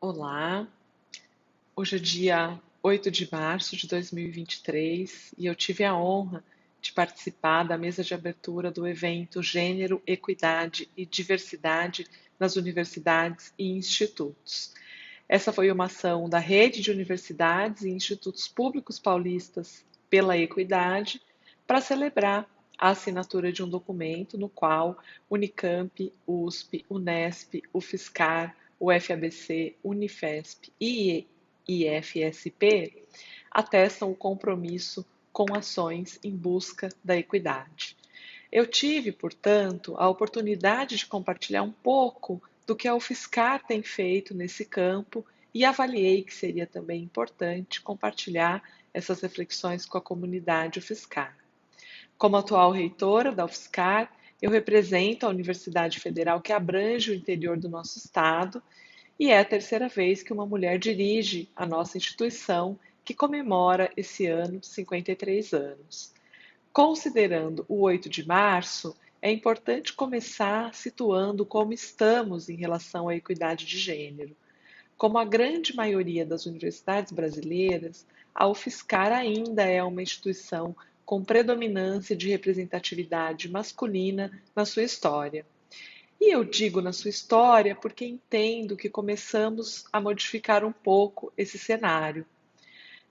Olá, hoje é dia 8 de março de 2023 e eu tive a honra de participar da mesa de abertura do evento Gênero, Equidade e Diversidade nas Universidades e Institutos. Essa foi uma ação da Rede de Universidades e Institutos Públicos Paulistas pela Equidade para celebrar a assinatura de um documento no qual Unicamp, USP, Unesp, UFSCar, UFABC, Unifesp e IFSP atestam o compromisso com ações em busca da equidade. Eu tive, portanto, a oportunidade de compartilhar um pouco do que a UFSCar tem feito nesse campo e avaliei que seria também importante compartilhar essas reflexões com a comunidade UFSCar. Como atual reitora da UFSCar, eu represento a Universidade Federal que abrange o interior do nosso estado e é a terceira vez que uma mulher dirige a nossa instituição, que comemora esse ano 53 anos. Considerando o 8 de março, é importante começar situando como estamos em relação à equidade de gênero. Como a grande maioria das universidades brasileiras, a UFSCar ainda é uma instituição com predominância de representatividade masculina na sua história. E eu digo na sua história porque entendo que começamos a modificar um pouco esse cenário.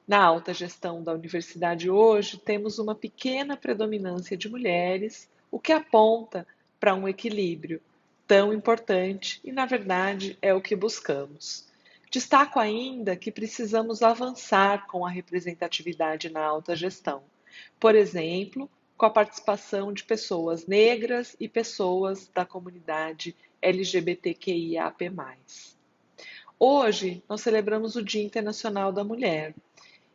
Na alta gestão da universidade hoje, temos uma pequena predominância de mulheres, o que aponta para um equilíbrio tão importante e, na verdade, é o que buscamos. Destaco ainda que precisamos avançar com a representatividade na alta gestão. Por exemplo, com a participação de pessoas negras e pessoas da comunidade LGBTQIAP+. Hoje, nós celebramos o Dia Internacional da Mulher.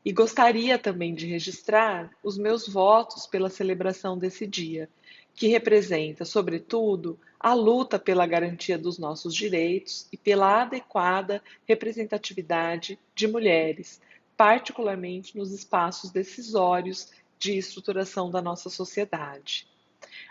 E gostaria também de registrar os meus votos pela celebração desse dia, que representa, sobretudo, a luta pela garantia dos nossos direitos e pela adequada representatividade de mulheres, particularmente nos espaços decisórios de estruturação da nossa sociedade.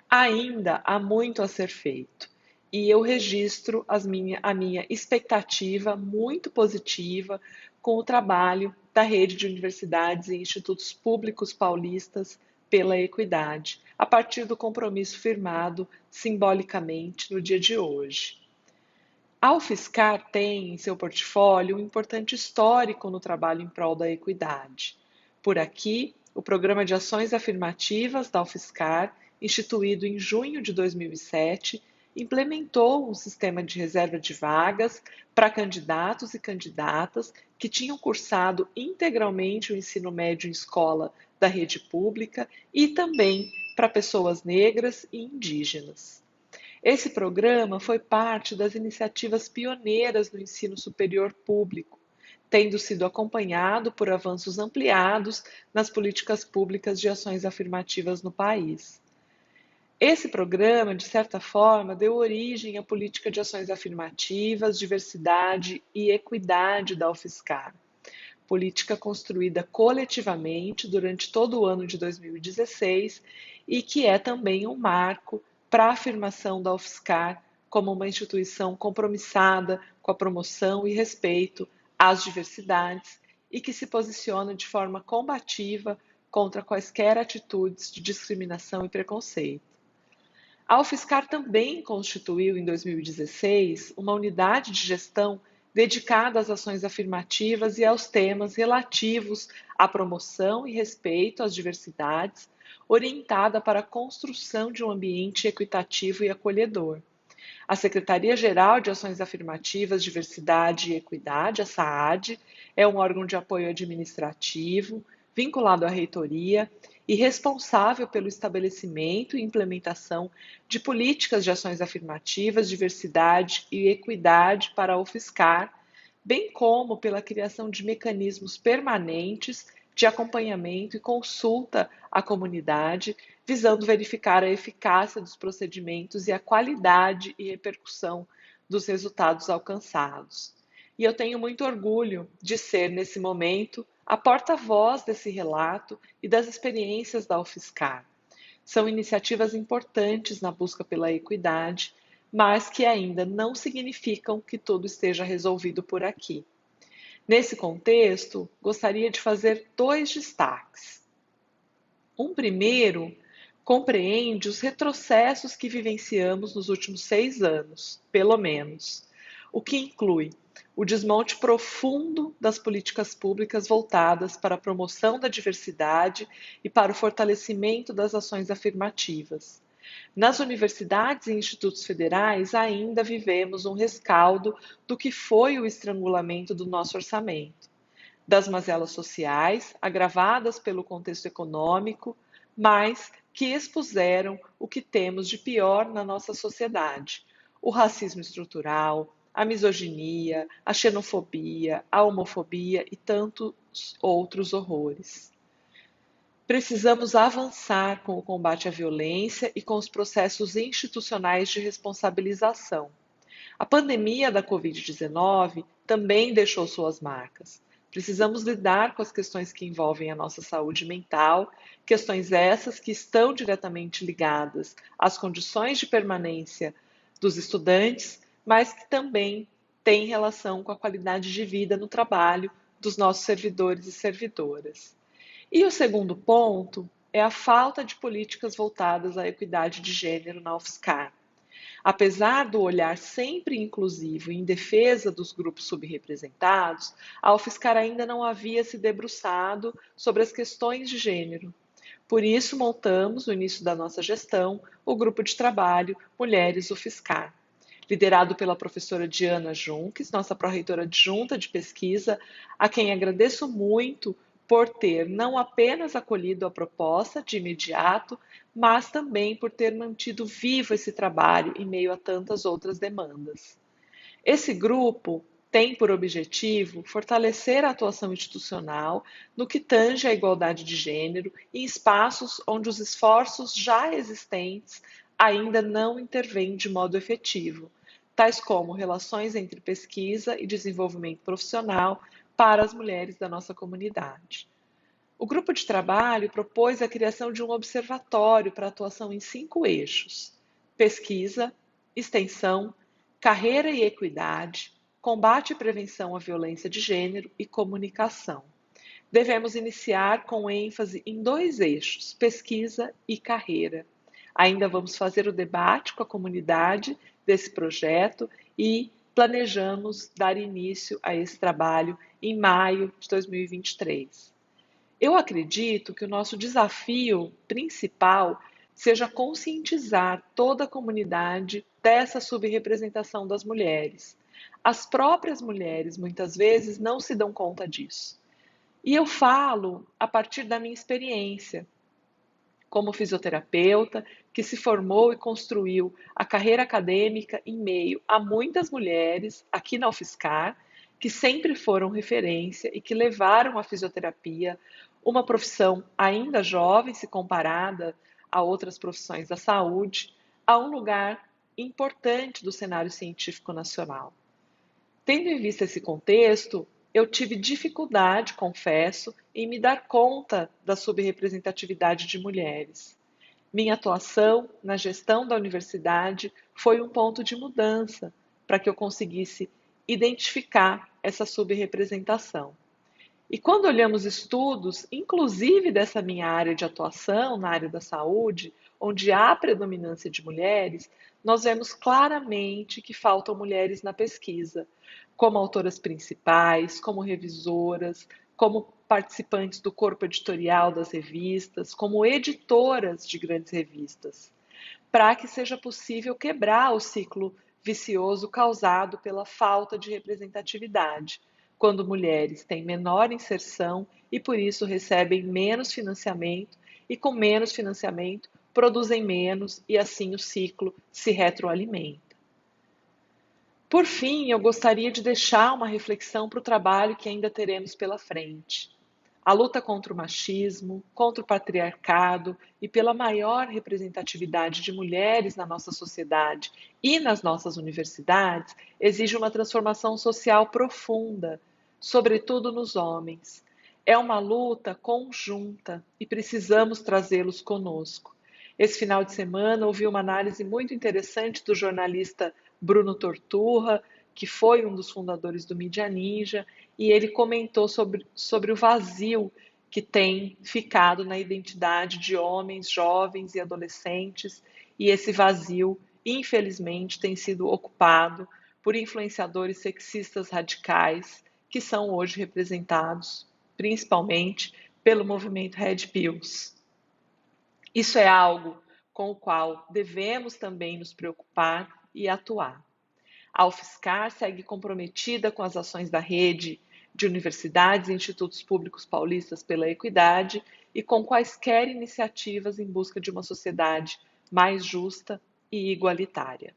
Ainda há muito a ser feito. E eu registro a minha expectativa muito positiva com o trabalho da rede de universidades e institutos públicos paulistas pela equidade, a partir do compromisso firmado simbolicamente no dia de hoje. A UFSCar tem em seu portfólio um importante histórico no trabalho em prol da equidade. Por aqui, o Programa de Ações Afirmativas da UFSCar, instituído em junho de 2007, implementou um sistema de reserva de vagas para candidatos e candidatas que tinham cursado integralmente o ensino médio em escola da rede pública e também para pessoas negras e indígenas. Esse programa foi parte das iniciativas pioneiras do ensino superior público, tendo sido acompanhado por avanços ampliados nas políticas públicas de ações afirmativas no país. Esse programa, de certa forma, deu origem à política de ações afirmativas, diversidade e equidade da UFSCar, política construída coletivamente durante todo o ano de 2016 e que é também um marco para a afirmação da UFSCar como uma instituição compromissada com a promoção e respeito às diversidades e que se posiciona de forma combativa contra quaisquer atitudes de discriminação e preconceito. A UFSCar também constituiu, em 2016, uma unidade de gestão dedicada às ações afirmativas e aos temas relativos à promoção e respeito às diversidades, orientada para a construção de um ambiente equitativo e acolhedor. A Secretaria-Geral de Ações Afirmativas, Diversidade e Equidade, a SAAD, é um órgão de apoio administrativo vinculado à reitoria e responsável pelo estabelecimento e implementação de políticas de ações afirmativas, diversidade e equidade para a UFSCar, bem como pela criação de mecanismos permanentes de acompanhamento e consulta à comunidade, visando verificar a eficácia dos procedimentos e a qualidade e repercussão dos resultados alcançados. E eu tenho muito orgulho de ser, nesse momento, a porta-voz desse relato e das experiências da UFSCar. São iniciativas importantes na busca pela equidade, mas que ainda não significam que tudo esteja resolvido por aqui. Nesse contexto, gostaria de fazer dois destaques. Um primeiro compreende os retrocessos que vivenciamos nos últimos 6 anos, pelo menos, o que inclui o desmonte profundo das políticas públicas voltadas para a promoção da diversidade e para o fortalecimento das ações afirmativas. Nas universidades e institutos federais, ainda vivemos um rescaldo do que foi o estrangulamento do nosso orçamento, das mazelas sociais, agravadas pelo contexto econômico, mas que expuseram o que temos de pior na nossa sociedade: o racismo estrutural, a misoginia, a xenofobia, a homofobia e tantos outros horrores. Precisamos avançar com o combate à violência e com os processos institucionais de responsabilização. A pandemia da Covid-19 também deixou suas marcas. Precisamos lidar com as questões que envolvem a nossa saúde mental, questões essas que estão diretamente ligadas às condições de permanência dos estudantes, mas que também têm relação com a qualidade de vida no trabalho dos nossos servidores e servidoras. E o segundo ponto é a falta de políticas voltadas à equidade de gênero na UFSCar. Apesar do olhar sempre inclusivo em defesa dos grupos subrepresentados, a UFSCar ainda não havia se debruçado sobre as questões de gênero. Por isso, montamos, no início da nossa gestão, o grupo de trabalho Mulheres UFSCar, liderado pela professora Diana Junques, nossa pró-reitora adjunta de pesquisa, a quem agradeço muito por ter não apenas acolhido a proposta de imediato, mas também por ter mantido vivo esse trabalho em meio a tantas outras demandas. Esse grupo tem por objetivo fortalecer a atuação institucional no que tange à igualdade de gênero em espaços onde os esforços já existentes ainda não intervêm de modo efetivo, tais como relações entre pesquisa e desenvolvimento profissional para as mulheres da nossa comunidade. O grupo de trabalho propôs a criação de um observatório para atuação em 5 eixos: pesquisa, extensão, carreira e equidade, combate e prevenção à violência de gênero e comunicação. Devemos iniciar com ênfase em 2 eixos: pesquisa e carreira. Ainda vamos fazer o debate com a comunidade desse projeto e planejamos dar início a esse trabalho em maio de 2023. Eu acredito que o nosso desafio principal seja conscientizar toda a comunidade dessa subrepresentação das mulheres. As próprias mulheres muitas vezes não se dão conta disso. E eu falo a partir da minha experiência como fisioterapeuta, que se formou e construiu a carreira acadêmica em meio a muitas mulheres aqui na UFSCar, que sempre foram referência e que levaram a fisioterapia, uma profissão ainda jovem se comparada a outras profissões da saúde, a um lugar importante do cenário científico nacional. Tendo em vista esse contexto, eu tive dificuldade, confesso, em me dar conta da subrepresentatividade de mulheres. Minha atuação na gestão da universidade foi um ponto de mudança para que eu conseguisse identificar essa subrepresentação. E quando olhamos estudos, inclusive dessa minha área de atuação, na área da saúde, onde há predominância de mulheres, nós vemos claramente que faltam mulheres na pesquisa, como autoras principais, como revisoras, como participantes do corpo editorial das revistas, como editoras de grandes revistas, para que seja possível quebrar o ciclo vicioso causado pela falta de representatividade, quando mulheres têm menor inserção e por isso recebem menos financiamento e com menos financiamento produzem menos e assim o ciclo se retroalimenta. Por fim, eu gostaria de deixar uma reflexão para o trabalho que ainda teremos pela frente. A luta contra o machismo, contra o patriarcado e pela maior representatividade de mulheres na nossa sociedade e nas nossas universidades exige uma transformação social profunda, sobretudo nos homens. É uma luta conjunta e precisamos trazê-los conosco. Esse final de semana ouvi uma análise muito interessante do jornalista Bruno Torturra, que foi um dos fundadores do Mídia Ninja, e ele comentou sobre o vazio que tem ficado na identidade de homens, jovens e adolescentes, e esse vazio, infelizmente, tem sido ocupado por influenciadores sexistas radicais, que são hoje representados principalmente pelo movimento Red Pills. Isso é algo com o qual devemos também nos preocupar e atuar. A UFSCar segue comprometida com as ações da rede de universidades e institutos públicos paulistas pela equidade e com quaisquer iniciativas em busca de uma sociedade mais justa e igualitária.